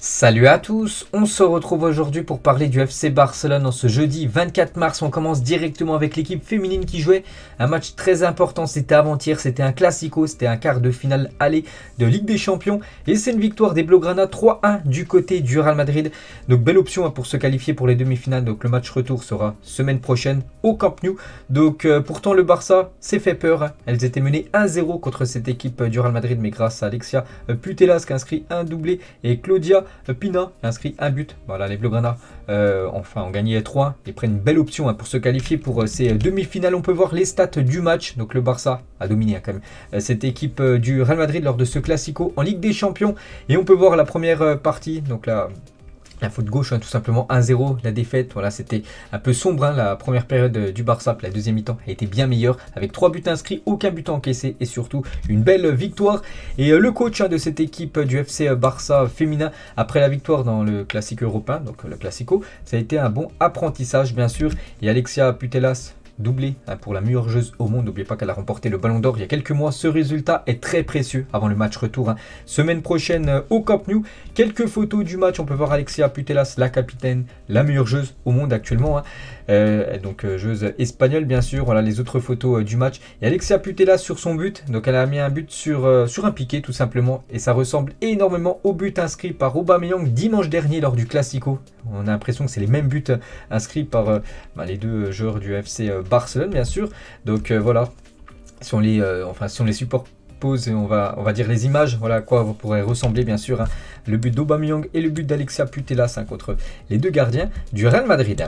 Salut à tous, on se retrouve aujourd'hui pour parler du FC Barcelone en ce jeudi 24 mars. On commence directement avec l'équipe féminine qui jouait un match très important, c'était avant-hier, c'était un classico, c'était un quart de finale aller de Ligue des Champions et c'est une victoire des Blaugrana 3-1 du côté du Real Madrid. Donc belle option pour se qualifier pour les demi-finales, donc le match retour sera semaine prochaine au Camp Nou. Donc pourtant le Barça s'est fait peur, elles étaient menées 1-0 contre cette équipe du Real Madrid, mais grâce à Alexia Putellas qui a inscrit un doublé et Claudia Pina a inscrit un but. Voilà, les Blaugrana ont gagné 3 et prennent une belle option pour se qualifier pour ces demi-finales. On peut voir les stats du match. Donc le Barça a dominé quand même cette équipe du Real Madrid lors de ce classico en Ligue des Champions. Et on peut voir la première partie, donc la faute gauche, tout simplement 1-0, la défaite, voilà, c'était un peu sombre, la première période du Barça, la deuxième mi-temps a été bien meilleure, avec 3 buts inscrits, aucun but encaissé et surtout une belle victoire. Et le coach de cette équipe du FC Barça féminin, après la victoire dans le classique européen, donc le classico, ça a été un bon apprentissage bien sûr, et Alexia Putellas, doublé pour la meilleure joueuse au monde. N'oubliez pas qu'elle a remporté le Ballon d'Or il y a quelques mois. Ce résultat est très précieux avant le match retour. Semaine prochaine au Camp Nou. Quelques photos du match. On peut voir Alexia Putellas, la capitaine, la meilleure joueuse au monde actuellement. Donc joueuse espagnole bien sûr. Voilà les autres photos du match. Et Alexia Putellas sur son but. Donc elle a mis un but sur un piqué tout simplement. Et ça ressemble énormément au but inscrit par Aubameyang dimanche dernier lors du Classico. On a l'impression que c'est les mêmes buts inscrits par les deux joueurs du FC Barcelone bien sûr. Donc voilà, si on les superpose et on va dire les images, voilà à quoi pourrait ressembler bien sûr le but d'Aubameyang et le but d'Alexia Putellas contre les deux gardiens du Real Madrid.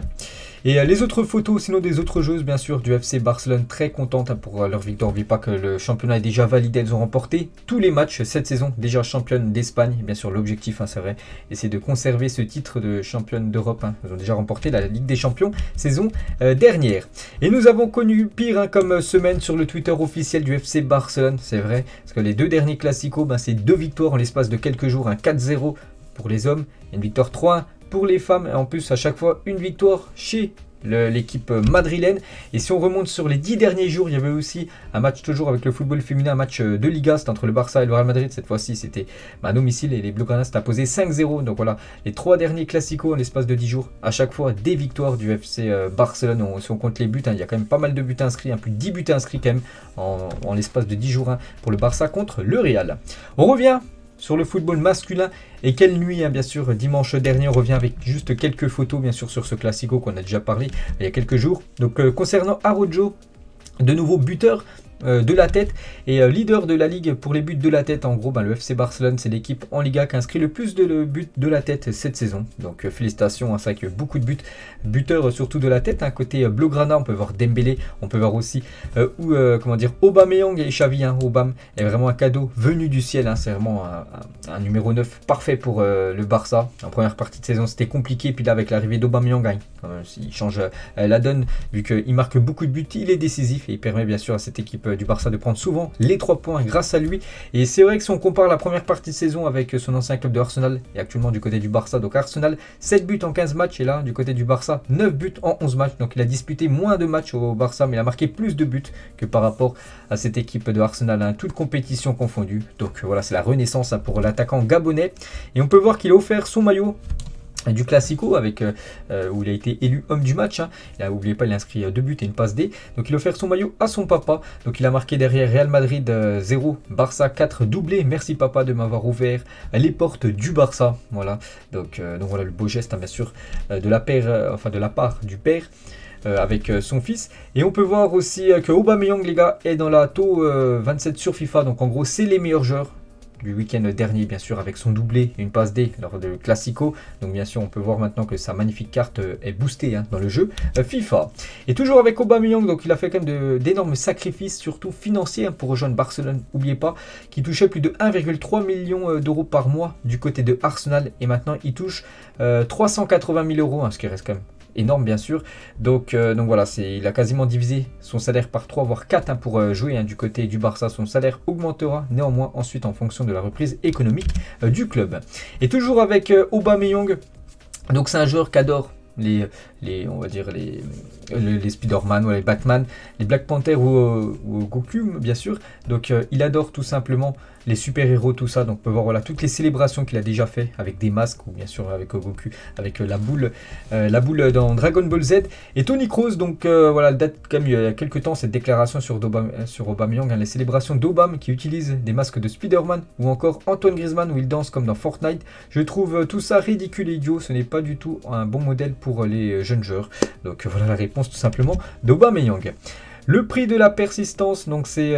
Et les autres photos, sinon des autres joueuses bien sûr du FC Barcelone, très contentes pour leur victoire. N'oubliez pas que le championnat est déjà validé, elles ont remporté tous les matchs cette saison, déjà championne d'Espagne. Bien sûr l'objectif c'est vrai, c'est de conserver ce titre de championne d'Europe. Elles ont déjà remporté la Ligue des Champions saison dernière. Et nous avons connu pire comme semaine sur le Twitter officiel du FC Barcelone, c'est vrai, parce que les deux derniers classicos, c'est 2 victoires en l'espace de quelques jours, un 4-0 pour les hommes, et une victoire 3-1 pour les femmes, et en plus à chaque fois une victoire chez l'équipe madrilène. Et si on remonte sur les 10 derniers jours, il y avait aussi un match toujours avec le football féminin, un match de Liga, c'était entre le Barça et le Real Madrid. Cette fois-ci c'était à domicile et les Blaugrana s'étaient imposés 5-0. Donc voilà, les 3 derniers classicos en l'espace de 10 jours, à chaque fois des victoires du FC Barcelone. Si on compte les buts, il y a quand même pas mal de buts inscrits, plus de 10 buts inscrits quand même en l'espace de 10 jours pour le Barça contre le Real. On revient sur le football masculin. Et quelle nuit, bien sûr, dimanche dernier, on revient avec juste quelques photos, bien sûr, sur ce classico qu'on a déjà parlé il y a quelques jours. Donc, concernant Araujo, de nouveau buteur de la tête et leader de la ligue pour les buts de la tête. En gros, le FC Barcelone, c'est l'équipe en Liga qui a inscrit le plus de buts de la tête cette saison. Donc félicitations, c'est vrai qu'il y a beaucoup de buts, buteurs surtout de la tête. Côté Blaugrana, on peut voir Dembélé, on peut voir aussi Aubameyang et Xavi. Aubame est vraiment un cadeau venu du ciel. C'est vraiment un numéro 9 parfait pour le Barça. En première partie de saison, c'était compliqué. Puis là, avec l'arrivée d'Aubameyang, il change la donne. Vu qu'il marque beaucoup de buts, il est décisif et il permet bien sûr à cette équipe du Barça de prendre souvent les 3 points grâce à lui. Et c'est vrai que si on compare la première partie de saison avec son ancien club de Arsenal et actuellement du côté du Barça, donc Arsenal 7 buts en 15 matchs et là du côté du Barça 9 buts en 11 matchs. Donc il a disputé moins de matchs au Barça, mais il a marqué plus de buts que par rapport à cette équipe de Arsenal, toute compétition confondue. Donc voilà, c'est la renaissance pour l'attaquant gabonais. Et on peut voir qu'il a offert son maillot du Classico avec où il a été élu homme du match. N'oubliez pas, il a inscrit 2 buts et une passe D. Donc il a offert son maillot à son papa. Donc il a marqué derrière Real Madrid 0, Barça 4, doublé. Merci papa de m'avoir ouvert les portes du Barça. Voilà. Donc voilà le beau geste bien sûr de la part du père. Avec son fils. Et on peut voir aussi que Aubameyang, les gars, est dans la top 27 sur FIFA. Donc en gros, c'est les meilleurs joueurs du week-end dernier, bien sûr, avec son doublé et une passe D lors de Classico. Donc bien sûr, on peut voir maintenant que sa magnifique carte est boostée dans le jeu FIFA. Et toujours avec Aubameyang, donc il a fait quand même d'énormes sacrifices, surtout financiers, pour rejoindre Barcelone. N'oubliez pas qu'il touchait plus de 1,3 million d'euros par mois du côté de Arsenal. Et maintenant, il touche 380 000 euros, ce qui reste quand même énorme bien sûr. Donc voilà, il a quasiment divisé son salaire par 3 voire 4 pour jouer du côté du Barça. Son salaire augmentera néanmoins ensuite en fonction de la reprise économique du club. Et toujours avec Aubameyang, donc c'est un joueur qui adore les on va dire les Spider-Man ou les Batman, les Black Panther ou Goku bien sûr. Donc il adore tout simplement les super-héros, tout ça. Donc on peut voir voilà, toutes les célébrations qu'il a déjà fait avec des masques ou bien sûr avec Goku, avec la boule dans Dragon Ball Z. Et Tony Kroos, donc voilà, date comme il y a quelques temps cette déclaration sur Aubameyang, hein, les célébrations d'Obama qui utilisent des masques de Spider-Man, ou encore Antoine Griezmann où il danse comme dans Fortnite. Je trouve tout ça ridicule et idiot, ce n'est pas du tout un bon modèle pour les jeunes joueurs. Donc voilà la réponse tout simplement d'Aubameyang. Le prix de la persistance, donc c'est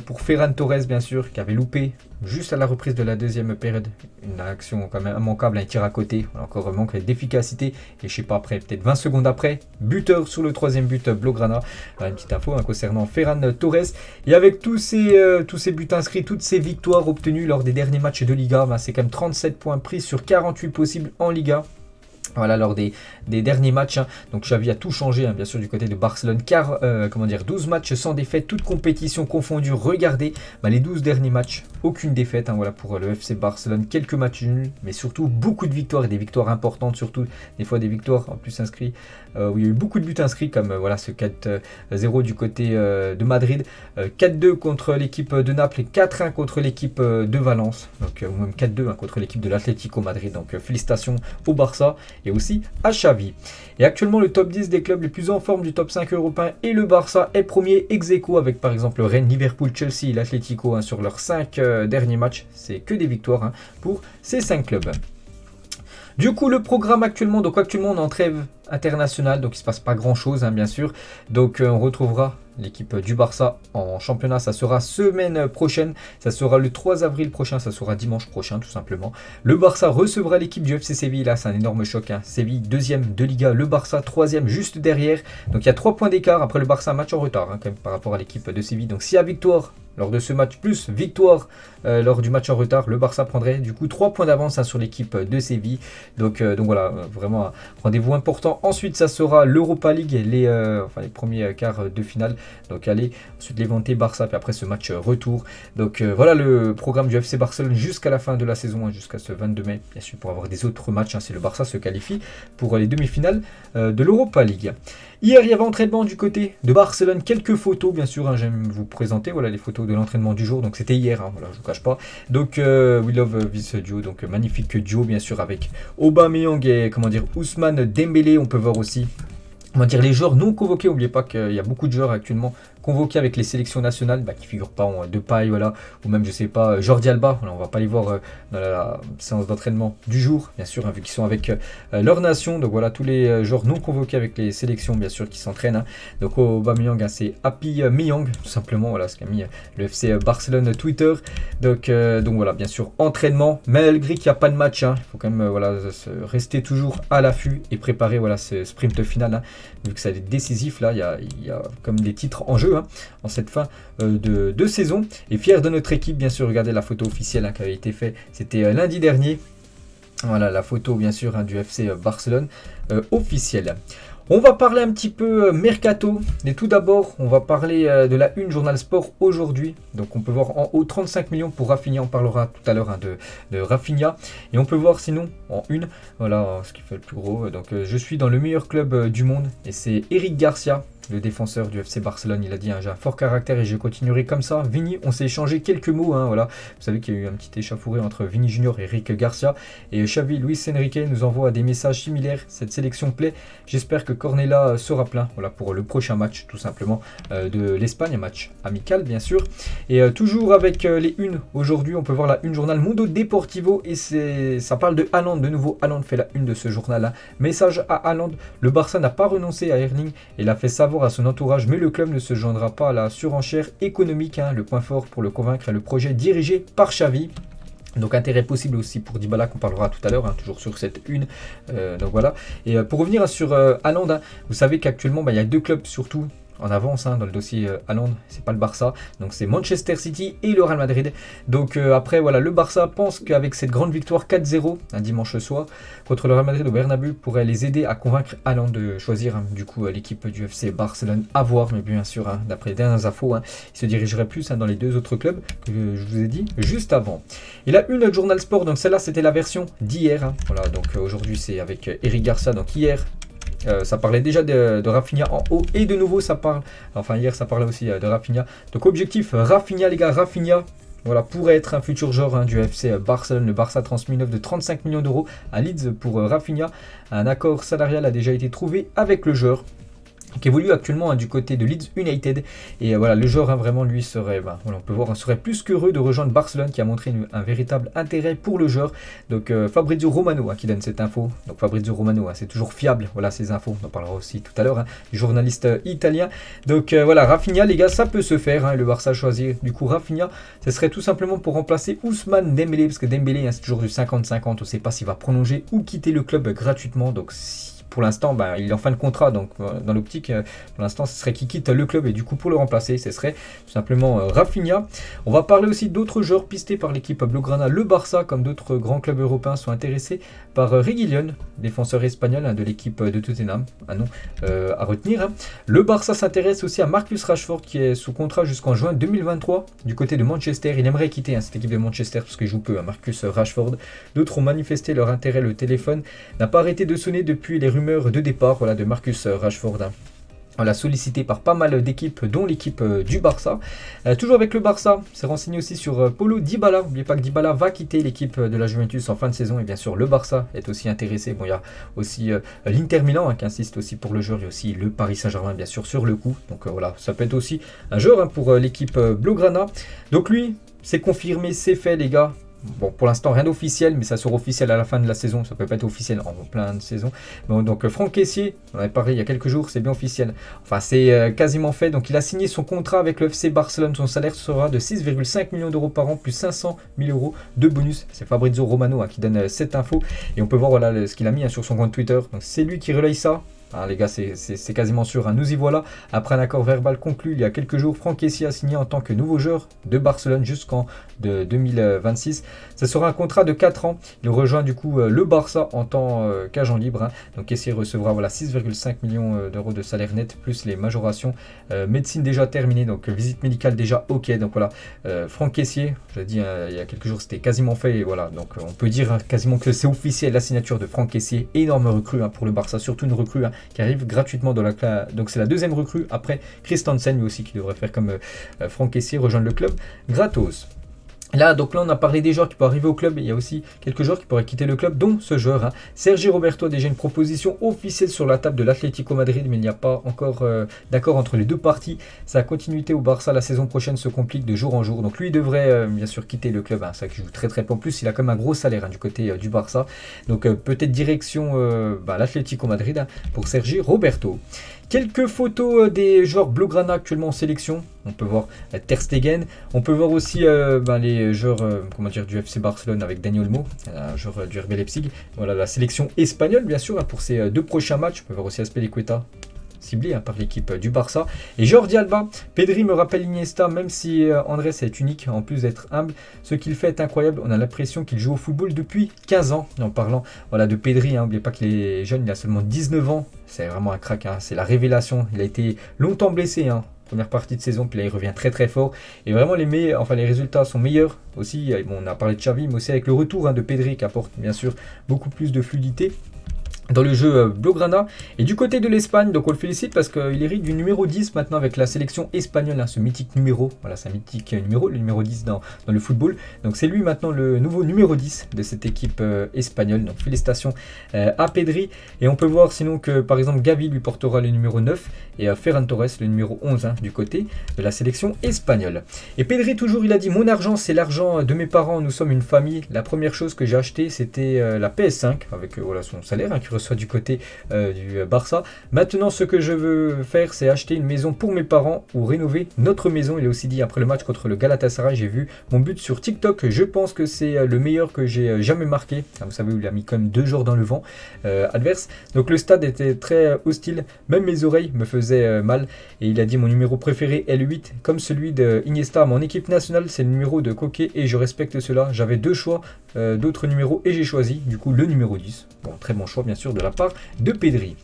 pour Ferran Torres bien sûr, qui avait loupé juste à la reprise de la deuxième période une action quand même immanquable, un tir à côté, encore un manque d'efficacité, et je sais pas après, peut-être 20 secondes après, buteur sur le troisième but, Blaugrana. Une petite info hein, concernant Ferran Torres, et avec tous ces buts inscrits, toutes ces victoires obtenues lors des derniers matchs de Liga, ben, c'est quand même 37 points pris sur 48 possibles en Liga. Voilà, lors des derniers matchs, hein. Donc Xavi a tout changé, hein, bien sûr, du côté de Barcelone, car, 12 matchs sans défaite, toutes compétitions confondues. Regardez, bah, les 12 derniers matchs, aucune défaite, hein, voilà, pour le FC Barcelone, quelques matchs nuls, mais surtout beaucoup de victoires, et des victoires importantes, surtout des fois des victoires en plus inscrits, où il y a eu beaucoup de buts inscrits, comme voilà ce 4-0 du côté de Madrid, 4-2 contre l'équipe de Naples, et 4-1 contre l'équipe de Valence, donc, ou même 4-2 hein, contre l'équipe de l'Atlético Madrid, donc félicitations au Barça, et aussi à Xavi. Et actuellement le top 10 des clubs les plus en forme du top 5 européen, et le Barça est premier ex aequo avec par exemple Rennes, Liverpool, Chelsea et l'Atlético hein, sur leurs 5 derniers matchs. C'est que des victoires hein, pour ces 5 clubs. Du coup le programme actuellement, donc actuellement on est en trêve internationale, donc il ne se passe pas grand chose hein, bien sûr. Donc on retrouvera l'équipe du Barça en championnat, ça sera semaine prochaine, ça sera le 3 avril prochain, ça sera dimanche prochain tout simplement. Le Barça recevra l'équipe du FC Séville, là c'est un énorme choc, hein. Séville deuxième de Liga, le Barça troisième juste derrière, donc il y a 3 points d'écart. Après le Barça match en retard hein, quand même, par rapport à l'équipe de Séville, donc s'il y a victoire lors de ce match plus victoire lors du match en retard, le Barça prendrait du coup 3 points d'avance hein, sur l'équipe de Séville. Donc voilà, vraiment un rendez-vous important. Ensuite ça sera l'Europa League, les premiers quarts de finale. Donc allez, ensuite Levante, Barça, puis après ce match retour. Donc voilà le programme du FC Barcelone jusqu'à la fin de la saison, hein, jusqu'à ce 22 mai. Bien sûr pour avoir des autres matchs, hein, si le Barça se qualifie pour les demi-finales de l'Europa League. Hier, il y avait entraînement du côté de Barcelone. Quelques photos, bien sûr, hein, j'aime vous présenter. Voilà les photos de l'entraînement du jour. Donc c'était hier, hein, voilà, je ne vous cache pas. Donc We Love This Duo, donc magnifique duo, bien sûr, avec Aubameyang et Ousmane Dembélé. On peut voir aussi les joueurs non convoqués. N'oubliez pas qu'il y a beaucoup de joueurs actuellement convoqués avec les sélections nationales qui ne figurent pas en Depay, voilà, ou même je sais pas Jordi Alba, voilà, on va pas les voir dans la séance d'entraînement du jour, bien sûr, hein, vu qu'ils sont avec leur nation. Donc voilà tous les joueurs non convoqués avec les sélections, bien sûr, qui s'entraînent, hein. Donc Aubameyang, hein, c'est Happy Meyang, tout simplement, voilà ce qu'a mis le FC Barcelone Twitter. Donc voilà, bien sûr, entraînement, malgré qu'il n'y a pas de match, hein, il faut quand même voilà, rester toujours à l'affût et préparer voilà, ce sprint final, hein, vu que ça est décisif, là, il y a comme des titres en jeu, hein, en cette fin de saison. Et fier de notre équipe, bien sûr. Regardez la photo officielle hein, qui avait été faite, c'était lundi dernier. Voilà la photo bien sûr hein, du FC Barcelone officielle. On va parler un petit peu mercato, mais tout d'abord on va parler de la Une Journal Sport aujourd'hui. Donc on peut voir en haut 35 millions pour Rafinha, on parlera tout à l'heure hein, de Rafinha. Et on peut voir sinon en une, voilà ce qui fait le plus gros. Donc je suis dans le meilleur club du monde, et c'est Eric Garcia, le défenseur du FC Barcelone. Il a dit hein, j'ai un fort caractère et je continuerai comme ça. Vini, on s'est échangé quelques mots, hein, voilà. Vous savez qu'il y a eu un petit échauffouré entre Vini Junior et Eric Garcia, et Xavi Luis Enrique nous envoie des messages similaires. Cette sélection plaît, j'espère que Cornella sera plein, voilà, pour le prochain match tout simplement de l'Espagne, un match amical bien sûr. Et toujours avec les unes aujourd'hui, on peut voir la Une Journal Mundo Deportivo, et ça parle de Haaland. De nouveau Haaland fait la une de ce journal là. Message à Haaland: le Barça n'a pas renoncé à Erling et l'a fait savoir à son entourage, mais le club ne se joindra pas à la surenchère économique, hein. Le point fort pour le convaincre est le projet dirigé par Xavi. Donc intérêt possible aussi pour Dybala, qu'on parlera tout à l'heure, hein, toujours sur cette une. Donc voilà. Et pour revenir hein, sur Haaland, hein, vous savez qu'actuellement il y a 2 clubs surtout en avance hein, dans le dossier Haaland, c'est pas le Barça, donc c'est Manchester City et le Real Madrid. Donc après voilà, le Barça pense qu'avec cette grande victoire 4-0 un dimanche soir contre le Real Madrid au Bernabéu pourrait les aider à convaincre Haaland de choisir hein, du coup l'équipe du FC Barcelone, à voir, mais bien sûr hein, d'après les dernières infos, hein, il se dirigerait plus hein, dans les 2 autres clubs que je vous ai dit juste avant. Et là une Journal Sport, donc celle-là c'était la version d'hier, hein. Voilà, donc aujourd'hui c'est avec Eric Garcia, donc hier Ça parlait déjà de Rafinha en haut et de nouveau ça parle, enfin hier ça parlait aussi de Rafinha. Donc objectif Rafinha les gars, Rafinha voilà, pourrait être un futur joueur du FC Barcelone. Le Barça a transmis une offre de 35 millions d'euros à Leeds pour Rafinha. Un accord salarial a déjà été trouvé avec le joueur, qui évolue actuellement du côté de Leeds United. Et voilà, le joueur vraiment lui serait, voilà, on peut voir, serait plus qu'heureux de rejoindre Barcelone, qui a montré un véritable intérêt pour le joueur. Donc Fabrizio Romano qui donne cette info. Donc Fabrizio Romano, c'est toujours fiable, voilà ces infos. On en parlera aussi tout à l'heure, du journaliste italien. Donc voilà, Rafinha les gars, ça peut se faire. Le Barça choisit du coup Rafinha. Ce serait tout simplement pour remplacer Ousmane Dembélé, parce que Dembélé c'est toujours du 50-50. On ne sait pas s'il va prolonger ou quitter le club gratuitement. Donc pour l'instant, il est en fin de contrat, donc dans l'optique, pour l'instant, ce serait qu'il quitte le club et du coup, pour le remplacer, ce serait tout simplement Rafinha. On va parler aussi d'autres joueurs pistés par l'équipe Blaugrana. Le Barça, comme d'autres grands clubs européens, sont intéressés par Reguilón, défenseur espagnol de l'équipe de Tottenham. Un nom à retenir. Le Barça s'intéresse aussi à Marcus Rashford, qui est sous contrat jusqu'en juin 2023 du côté de Manchester. Il aimerait quitter cette équipe de Manchester parce qu'il joue peu, Marcus Rashford. D'autres ont manifesté leur intérêt. Le téléphone n'a pas arrêté de sonner depuis les rumeurs de départ voilà, de Marcus Rashford. Voilà, sollicité par pas mal d'équipes, dont l'équipe du Barça. Toujours avec le Barça, c'est renseigné aussi sur Paulo Dybala. N'oubliez pas que Dybala va quitter l'équipe de la Juventus en fin de saison. Et bien sûr, le Barça est aussi intéressé. Bon, il y a aussi l'Inter Milan qui insiste aussi pour le joueur. Il y a aussi le Paris Saint-Germain, bien sûr, sur le coup. Donc voilà, ça peut être aussi un joueur pour l'équipe Blaugrana. Donc lui, c'est confirmé, c'est fait les gars. Bon, pour l'instant, rien d'officiel, mais ça sera officiel à la fin de la saison. Ça peut pas être officiel en plein de saison. Bon, donc, Franck Kessié, on avait parlé il y a quelques jours, c'est bien officiel. Enfin, c'est quasiment fait. Donc, il a signé son contrat avec le FC Barcelone. Son salaire sera de 6,5 millions d'euros par an, plus 500 000 euros de bonus. C'est Fabrizio Romano qui donne cette info. Et on peut voir voilà, ce qu'il a mis sur son compte Twitter. Donc, c'est lui qui relaye ça. Les gars, c'est quasiment sûr. Nous y voilà. Après un accord verbal conclu il y a quelques jours, Franck Kessié a signé en tant que nouveau joueur de Barcelone jusqu'en 2026. Ce sera un contrat de 4 ans. Il rejoint du coup le Barça en tant qu'agent libre. Donc Kessié recevra voilà, 6,5 millions d'euros de salaire net, plus les majorations. Médecine déjà terminée, donc visite médicale déjà ok. Donc voilà, Franck Kessié, je l'ai dit il y a quelques jours, c'était quasiment fait. Et voilà, donc on peut dire quasiment que c'est officiel la signature de Franck Kessié. Énorme recrue pour le Barça, surtout une recrue qui arrive gratuitement dans la classe. Donc c'est la deuxième recrue après Christensen, lui aussi qui devrait faire comme Franck Kessié, rejoindre le club gratos. Là, donc là, on a parlé des joueurs qui peuvent arriver au club. Il y a aussi quelques joueurs qui pourraient quitter le club, dont ce joueur. Sergi Roberto a déjà une proposition officielle sur la table de l'Atlético Madrid, mais il n'y a pas encore d'accord entre les deux parties. Sa continuité au Barça la saison prochaine se complique de jour en jour. Donc lui, il devrait bien sûr quitter le club. Ça qui joue très très peu. En plus, il a quand même un gros salaire du côté du Barça. Donc peut-être direction l'Atlético Madrid pour Sergi Roberto. Quelques photos des joueurs Blaugrana actuellement en sélection. On peut voir Ter Stegen. On peut voir aussi les joueurs du FC Barcelone avec Dani Olmo, un joueur du RB Leipzig. Voilà la sélection espagnole bien sûr pour ces deux prochains matchs. On peut voir aussi Azpilicueta ciblé par l'équipe du Barça. Et Jordi Alba, Pedri me rappelle Iniesta, même si Andrés est unique, en plus d'être humble, ce qu'il fait est incroyable. On a l'impression qu'il joue au football depuis 15 ans. En parlant voilà, de Pedri, n'oubliez pas qu'il est jeune, il a seulement 19 ans. C'est vraiment un crack, c'est la révélation. Il a été longtemps blessé, première partie de saison, puis là il revient très très fort. Et vraiment les résultats sont meilleurs aussi. Bon, on a parlé de Xavi, mais aussi avec le retour de Pedri qui apporte bien sûr beaucoup plus de fluidité dans le jeu Blaugrana. Et du côté de l'Espagne, donc on le félicite parce qu'il hérite du numéro 10 maintenant avec la sélection espagnole, ce mythique numéro, voilà c'est un mythique numéro, le numéro 10 dans le football. Donc c'est lui maintenant le nouveau numéro 10 de cette équipe espagnole. Donc félicitations à Pedri. Et on peut voir sinon que par exemple Gavi lui portera le numéro 9 et Ferran Torres le numéro 11 du côté de la sélection espagnole. Et Pedri toujours il a dit: mon argent c'est l'argent de mes parents, nous sommes une famille. La première chose que j'ai acheté c'était la PS5 avec voilà son salaire qui soit du côté du Barça. Maintenant ce que je veux faire c'est acheter une maison pour mes parents ou rénover notre maison. Il a aussi dit après le match contre le Galatasaray: j'ai vu mon but sur TikTok, je pense que c'est le meilleur que j'ai jamais marqué. Vous savez, il a mis quand même 2 jours dans le vent adverse. Donc le stade était très hostile, même mes oreilles me faisaient mal. Et il a dit: mon numéro préféré est le 8 comme celui de Iniesta. Mon équipe nationale c'est le numéro de Koke et je respecte cela. J'avais 2 choix d'autres numéros et j'ai choisi du coup le numéro 10. Bon, très bon choix bien sûr de la part de Pedri.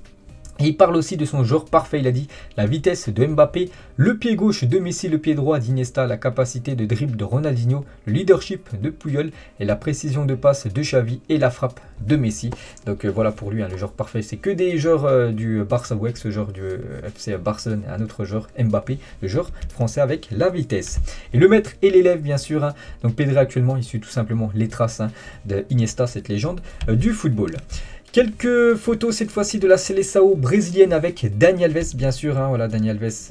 Et il parle aussi de son joueur parfait, il a dit la vitesse de Mbappé, le pied gauche de Messi, le pied droit d'Iniesta, la capacité de dribble de Ronaldinho, le leadership de Puyol et la précision de passe de Xavi et la frappe de Messi. Donc voilà pour lui, hein, le joueur parfait. C'est que des joueurs du Barça ou ex joueur du FC Barcelone et un autre joueur Mbappé, le joueur français avec la vitesse. Et le maître et l'élève bien sûr, hein. Donc Pedri actuellement il suit tout simplement les traces, hein, de Iniesta, cette légende du football. Quelques photos cette fois-ci de la Seleção brésilienne avec Dani Alves bien sûr, hein, voilà Dani Alves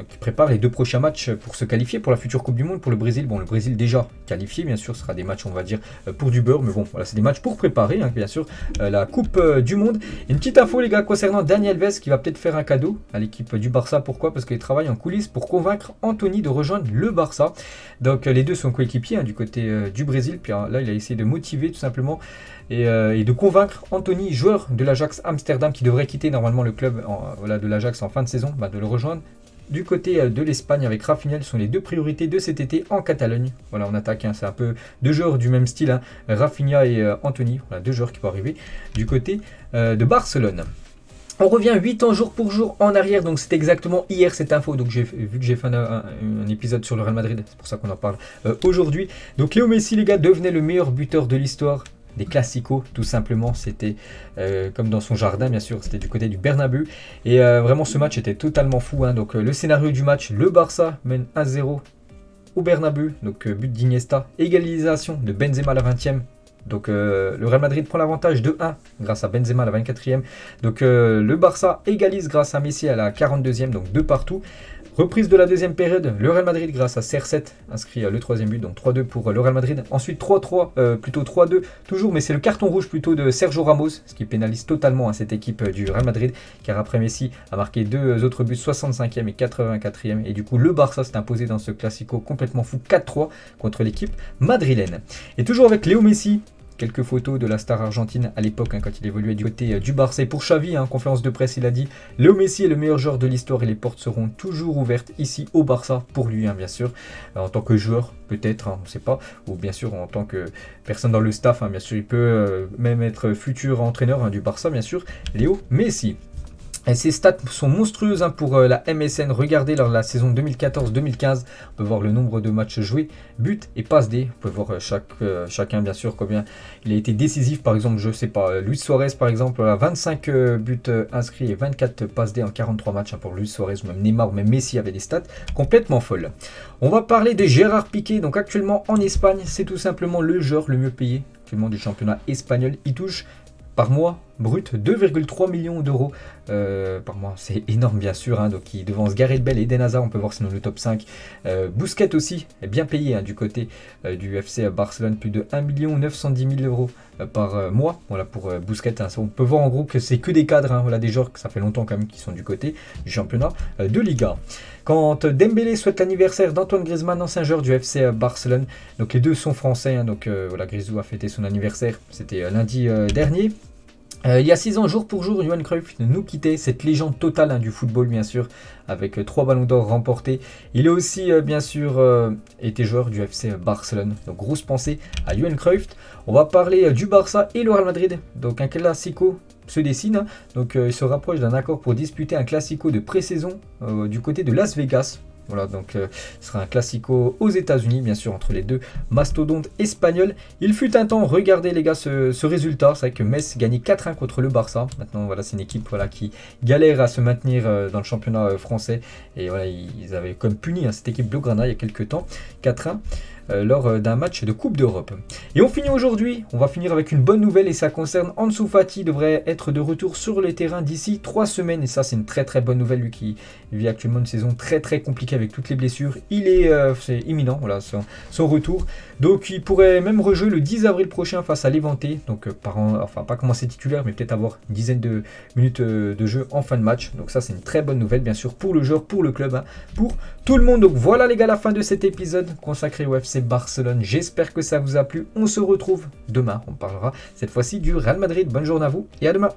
qui prépare les 2 prochains matchs pour se qualifier pour la future Coupe du Monde pour le Brésil. Bon, le Brésil déjà qualifié bien sûr, ce sera des matchs on va dire pour du beurre, mais bon voilà c'est des matchs pour préparer, hein, bien sûr la Coupe du Monde. Une petite info les gars concernant Dani Alves qui va peut-être faire un cadeau à l'équipe du Barça. Pourquoi? Parce qu'il travaille en coulisses pour convaincre Anthony de rejoindre le Barça. Donc les deux sont coéquipiers, hein, du côté du Brésil. Puis là il a essayé de motiver tout simplement et de convaincre Anthony, joueur de l'Ajax Amsterdam qui devrait quitter normalement le club voilà, de l'Ajax en fin de saison, de le rejoindre du côté de l'Espagne avec Rafinha. Ce sont les 2 priorités de cet été en Catalogne. Voilà, on attaque, hein, c'est un peu 2 joueurs du même style, hein, Rafinha et Anthony, voilà, 2 joueurs qui vont arriver du côté de Barcelone. On revient 8 ans jour pour jour en arrière, donc c'est exactement hier cette info, donc vu que j'ai fait un épisode sur le Real Madrid, c'est pour ça qu'on en parle aujourd'hui. Donc Léo Messi les gars devenait le meilleur buteur de l'histoire des classicos, tout simplement. C'était comme dans son jardin bien sûr, c'était du côté du Bernabéu et vraiment ce match était totalement fou, hein. Donc le scénario du match, le Barça mène 1-0 au Bernabéu, donc but d'Iniesta, égalisation de Benzema à la 20e. Donc le Real Madrid prend l'avantage de 1 grâce à Benzema à la 24e. Donc le Barça égalise grâce à Messi à la 42e, donc 2 partout. Reprise de la deuxième période, le Real Madrid grâce à CR7 inscrit le 3e but, donc 3-2 pour le Real Madrid. Ensuite 3-3, plutôt 3-2 toujours, mais c'est le carton rouge plutôt de Sergio Ramos, ce qui pénalise totalement à cette équipe du Real Madrid, car après Messi a marqué 2 autres buts, 65e et 84e, et du coup le Barça s'est imposé dans ce classico complètement fou 4-3 contre l'équipe madrilène. Et toujours avec Léo Messi. Quelques photos de la star argentine à l'époque, hein, quand il évoluait du côté du Barça. Et pour Xavi, en conférence de presse, il a dit « Léo Messi est le meilleur joueur de l'histoire et les portes seront toujours ouvertes ici au Barça pour lui, hein, bien sûr. En tant que joueur, peut-être, hein, on ne sait pas. Ou bien sûr, en tant que personne dans le staff, hein, bien sûr, il peut même être futur entraîneur, hein, du Barça, bien sûr. Léo Messi. Et ses stats sont monstrueuses, hein, pour la MSN. Regardez lors de la saison 2014-2015, on peut voir le nombre de matchs joués, buts et passes D. On peut voir chacun bien sûr combien il a été décisif. Par exemple, je sais pas, Luis Suarez par exemple, 25 buts inscrits et 24 passes D en 43 matchs, hein, pour Luis Suarez, ou même Neymar, ou même Messi avait des stats complètement folles. On va parler de Gérard Piqué. Donc actuellement en Espagne, c'est tout simplement le joueur le mieux payé actuellement du championnat espagnol. Il touche par mois brut 2,3 millions d'euros par mois, c'est énorme bien sûr, hein. Donc il devance Gareth Bale et Eden Hazard, on peut voir sinon le top 5. Busquets aussi est bien payé, hein, du côté du FC Barcelone, plus de 1 910 000 euros par mois, voilà pour Busquets, hein. On peut voir en gros que c'est que des cadres, hein, voilà, des joueurs que ça fait longtemps quand même qui sont du côté du championnat de Liga. Quand Dembélé souhaite l'anniversaire d'Antoine Griezmann, ancien joueur du FC Barcelone, donc les deux sont français, hein. Donc voilà, Grisou a fêté son anniversaire, c'était lundi dernier. Il y a 6 ans, jour pour jour, Johan Cruyff nous quittait, cette légende totale, hein, du football bien sûr, avec 3 ballons d'or remportés. Il a aussi bien sûr été joueur du FC Barcelone, donc grosse pensée à Johan Cruyff. On va parler du Barça et le Real Madrid, donc un classico se dessine, hein. Donc il se rapproche d'un accord pour disputer un classico de pré-saison du côté de Las Vegas. Voilà, donc ce sera un classico aux États-Unis, bien sûr, entre les deux mastodontes espagnols. Il fut un temps, regardez les gars ce résultat, c'est vrai que Metz gagnait 4-1 contre le Barça. Maintenant, voilà, c'est une équipe, voilà, qui galère à se maintenir dans le championnat français. Et voilà, ils avaient comme puni, hein, cette équipe Blaugrana il y a quelques temps, 4-1. Lors d'un match de Coupe d'Europe. Et on finit aujourd'hui, on va finir avec une bonne nouvelle et ça concerne Ansu Fati, devrait être de retour sur les terrains d'ici 3 semaines et ça c'est une très très bonne nouvelle, lui qui vit actuellement une saison très très compliquée avec toutes les blessures. Il est c'est imminent, voilà, son retour, donc il pourrait même rejouer le 10 avril prochain face à Levante, donc enfin pas commencer titulaire mais peut-être avoir une dizaine de minutes de jeu en fin de match, donc ça c'est une très bonne nouvelle bien sûr pour le joueur, pour le club, hein, pour tout le monde. Donc voilà les gars, la fin de cet épisode consacré au FC Barcelone. J'espère que ça vous a plu. On se retrouve demain. On parlera cette fois-ci du Real Madrid. Bonne journée à vous et à demain.